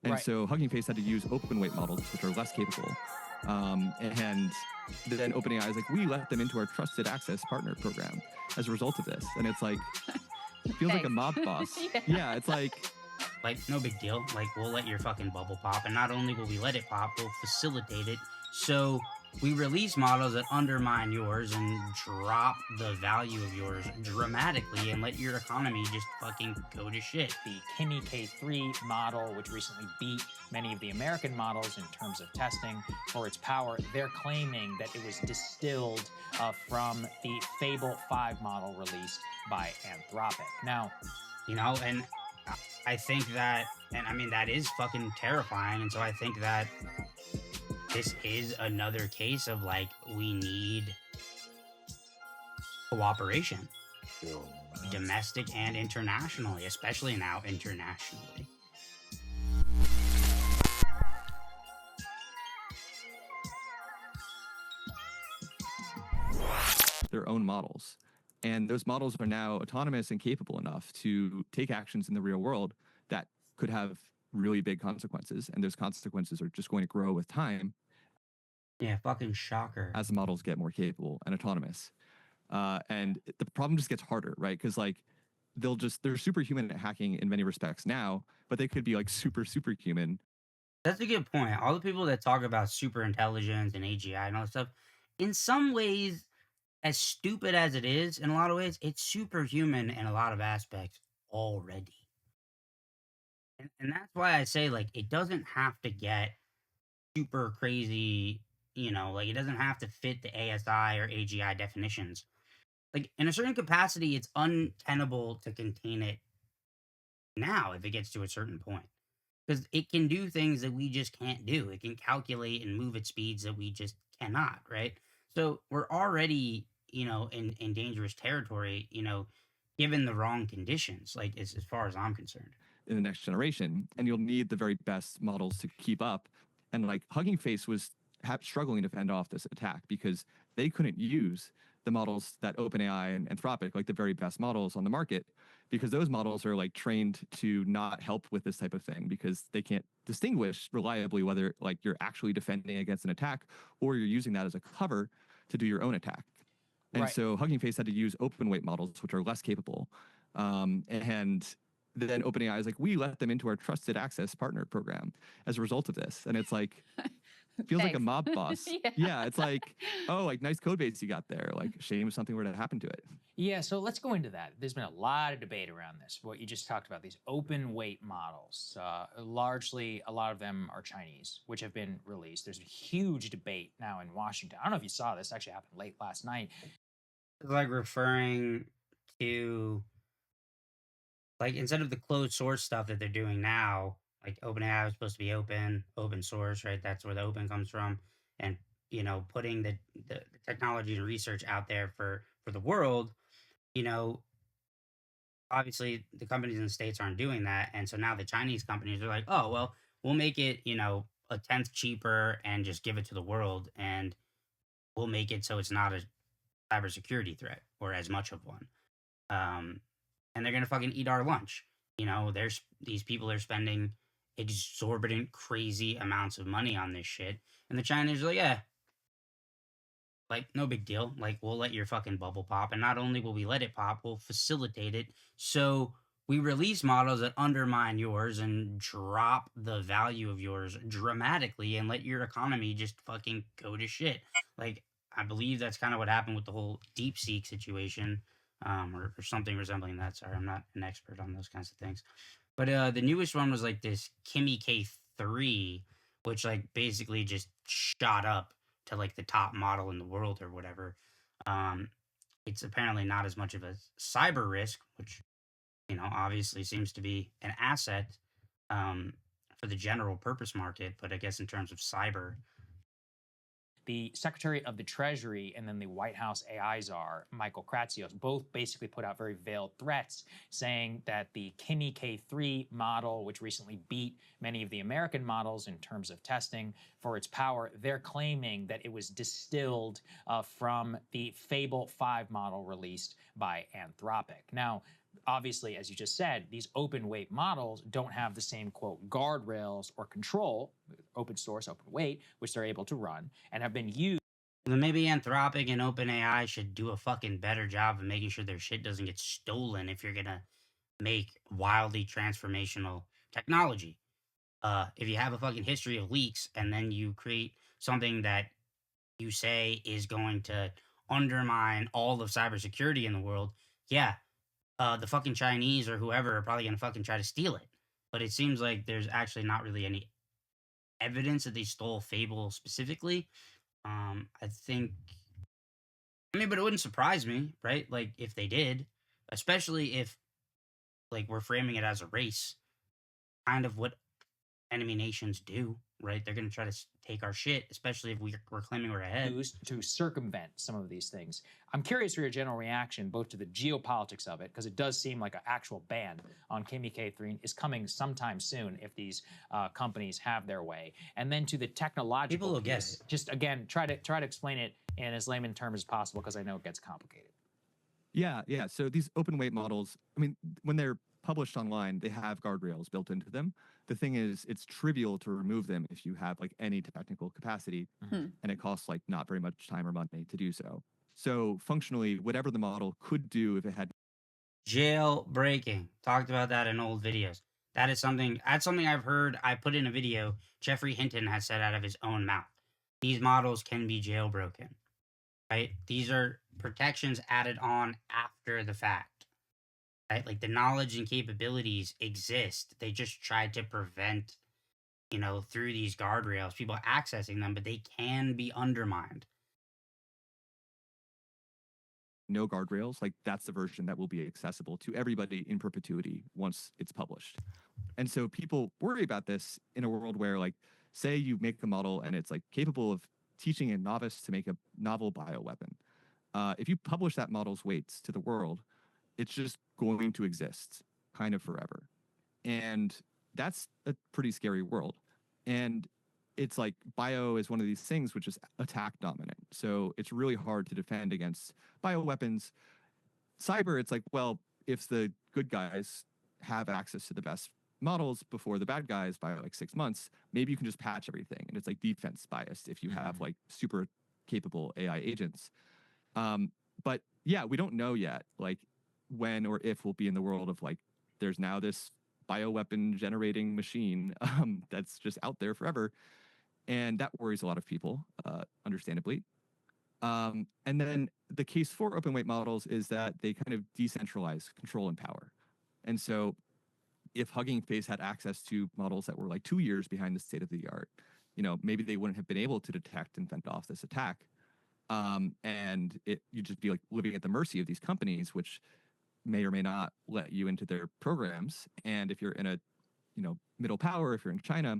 And so Hugging Face had to use open weight models, which are less capable. And then OpenAI is like, we let them into our trusted access partner program as a result of this. And it's like, it feels like a mob boss. Yeah, it's like no big deal. Like, we'll let your fucking bubble pop, and not only will we let it pop, we'll facilitate it. So we release models that undermine yours and drop the value of yours dramatically and let your economy just fucking go to shit. The Kimi K3 model, which recently beat many of the American models in terms of testing for its power, they're claiming that it was distilled from the Fable 5 model released by Anthropic. Now, and I think that, and I mean, that is fucking terrifying. And so I think that this is another case of, like, we need cooperation, domestic and internationally, especially now internationally. their own models. And those models are now autonomous and capable enough to take actions in the real world that could have really big consequences. And those consequences are just going to grow with time. Yeah, fucking shocker. As the models get more capable and autonomous. And the problem just gets harder, right? Because, like, they're superhuman at hacking in many respects now, but they could be, like, superhuman. That's a good point. All the people that talk about super intelligence and AGI and all that stuff, in some ways, as stupid as it is, in a lot of ways, it's superhuman in a lot of aspects already. And that's why I say, like, it doesn't have to get super crazy, like, it doesn't have to fit the ASI or AGI definitions. Like, in a certain capacity, it's untenable to contain it now if it gets to a certain point. Because it can do things that we just can't do. It can calculate and move at speeds that we just cannot, right? So we're already, in dangerous territory, given the wrong conditions, like, as far as I'm concerned. In the next generation, and you'll need the very best models to keep up. And, like, Hugging Face was struggling to fend off this attack because they couldn't use the models that OpenAI and Anthropic, like the very best models on the market, because those models are, like, trained to not help with this type of thing because they can't distinguish reliably whether, like, you're actually defending against an attack or you're using that as a cover to do your own attack. And so Hugging Face had to use open weight models, which are less capable. And then OpenAI is like, we let them into our trusted access partner program as a result of this. And it's like, it feels like a mob boss. Yeah, it's like, oh, like, nice code base you got there. Like, shame if something were to happen to it. Yeah, so let's go into that. There's been a lot of debate around this. What you just talked about, these open weight models, largely a lot of them are Chinese, which have been released. There's a huge debate now in Washington. I don't know if you saw this, actually happened late last night. It's like referring to, like, instead of the closed source stuff that they're doing now, like, OpenAI was supposed to be open source, right? That's where the open comes from. And, putting the technology and research out there for the world, obviously the companies in the States aren't doing that. And so now the Chinese companies are like, oh, well, we'll make it, a tenth cheaper and just give it to the world. And we'll make it so it's not a cybersecurity threat or as much of one. And they're going to fucking eat our lunch. There's these people are spending exorbitant, crazy amounts of money on this shit. And the Chinese are like, yeah, like, no big deal. Like, we'll let your fucking bubble pop. And not only will we let it pop, we'll facilitate it. So we release models that undermine yours and drop the value of yours dramatically and let your economy just fucking go to shit. Like, I believe that's kind of what happened with the whole DeepSeek situation. Or something resembling that. Sorry, I'm not an expert on those kinds of things. But the newest one was, like, this Kimi K3, which, like, basically just shot up to, like, the top model in the world or whatever. It's apparently not as much of a cyber risk, which, obviously seems to be an asset for the general purpose market. But I guess in terms of cyber, the Secretary of the Treasury and then the White House AI czar, Michael Kratsios, both basically put out very veiled threats saying that the Kimi K3 model, which recently beat many of the American models in terms of testing for its power, they're claiming that it was distilled from the Fable 5 model released by Anthropic. Now, obviously, as you just said, these open weight models don't have the same, quote, guardrails or control, open source, open weight, which they're able to run and have been used. Then maybe Anthropic and OpenAI should do a fucking better job of making sure their shit doesn't get stolen if you're gonna make wildly transformational technology. If you have a fucking history of leaks and then you create something that you say is going to undermine all of cybersecurity in the world, yeah, the fucking Chinese or whoever are probably gonna fucking try to steal it. But it seems like there's actually not really any evidence that they stole Fable specifically. I think, I mean, but it wouldn't surprise me, right? Like if they did, especially if like we're framing it as a race, kind of what enemy nations do, right? They're going to try to take our shit, especially if we're claiming we're ahead. Used to circumvent some of these things. I'm curious for your general reaction, both to the geopolitics of it, because it does seem like an actual ban on Kimi K3 is coming sometime soon if these companies have their way, and then to the technological People will get piece. it. Just again, try to explain it in as layman terms as possible, because I know it gets complicated. Yeah. So these open weight models, I mean, when they're published online, they have guardrails built into them. The thing is, it's trivial to remove them if you have like any technical capacity, and it costs like not very much time or money to do so. So functionally, whatever the model could do if it had Jailbreaking. Talked about that in old videos. That's something I've heard. I put in a video. Jeffrey Hinton has said out of his own mouth. These models can be jailbroken, right? These are protections added on after the fact, right? Like the knowledge and capabilities exist. They just tried to prevent, through these guardrails, people accessing them, but they can be undermined. no guardrails, like that's the version that will be accessible to everybody in perpetuity once it's published. And so people worry about this in a world where, like, say you make a model and it's like capable of teaching a novice to make a novel bioweapon. If you publish that model's weights to the world, it's just going to exist kind of forever. And that's a pretty scary world. And it's like bio is one of these things which is attack dominant. So it's really hard to defend against bioweapons. Cyber, it's like, well, if the good guys have access to the best models before the bad guys by like 6 months, maybe you can just patch everything. And it's like defense biased if you have like super capable AI agents. But yeah, we don't know yet, like when or if we'll be in the world of like, there's now this bioweapon generating machine that's just out there forever. And that worries a lot of people, understandably. And then the case for open weight models is that they kind of decentralize control and power. And so if Hugging Face had access to models that were like 2 years behind the state of the art, maybe they wouldn't have been able to detect and fend off this attack. And you'd just be like living at the mercy of these companies, which may or may not let you into their programs. And if you're in a, middle power, if you're in China,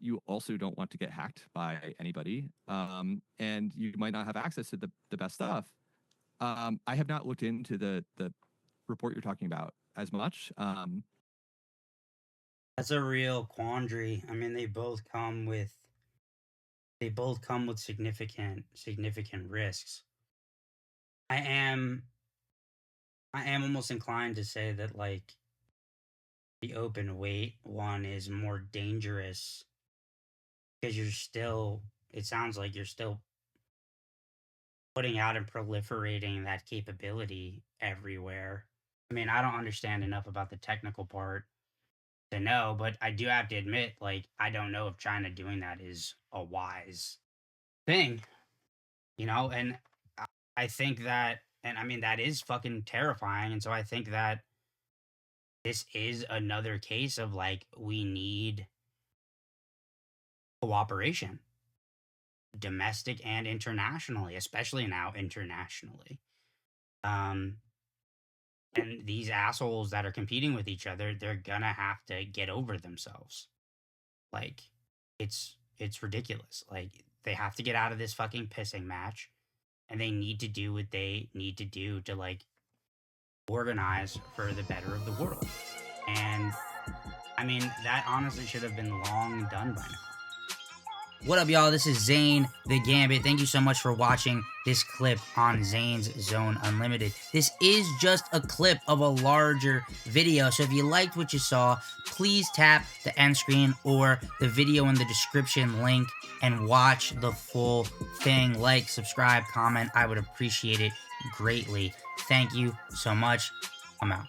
you also don't want to get hacked by anybody. And you might not have access to the best stuff. I have not looked into the report you're talking about as much. That's a real quandary. I mean, they both come with significant risks. I am almost inclined to say that like the open weight one is more dangerous because it sounds like you're still putting out and proliferating that capability everywhere. I mean, I don't understand enough about the technical part to know, but I do have to admit, like, I don't know if China doing that is a wise thing, and I think that, and I mean, that is fucking terrifying. And so I think that this is another case of like, we need cooperation, domestic and internationally, especially now internationally. And these assholes that are competing with each other, they're gonna have to get over themselves. Like, it's ridiculous. Like, they have to get out of this fucking pissing match, and they need to do what they need to do to like organize for the better of the world. And I mean, that honestly should have been long done by now. What up, y'all? This is Zane the Gambit. Thank you so much for watching this clip on Zane's Zone Unlimited. This is just a clip of a larger video, so if you liked what you saw, please tap the end screen or the video in the description link and watch the full thing. Like, subscribe, comment. I would appreciate it greatly. Thank you so much. I'm out.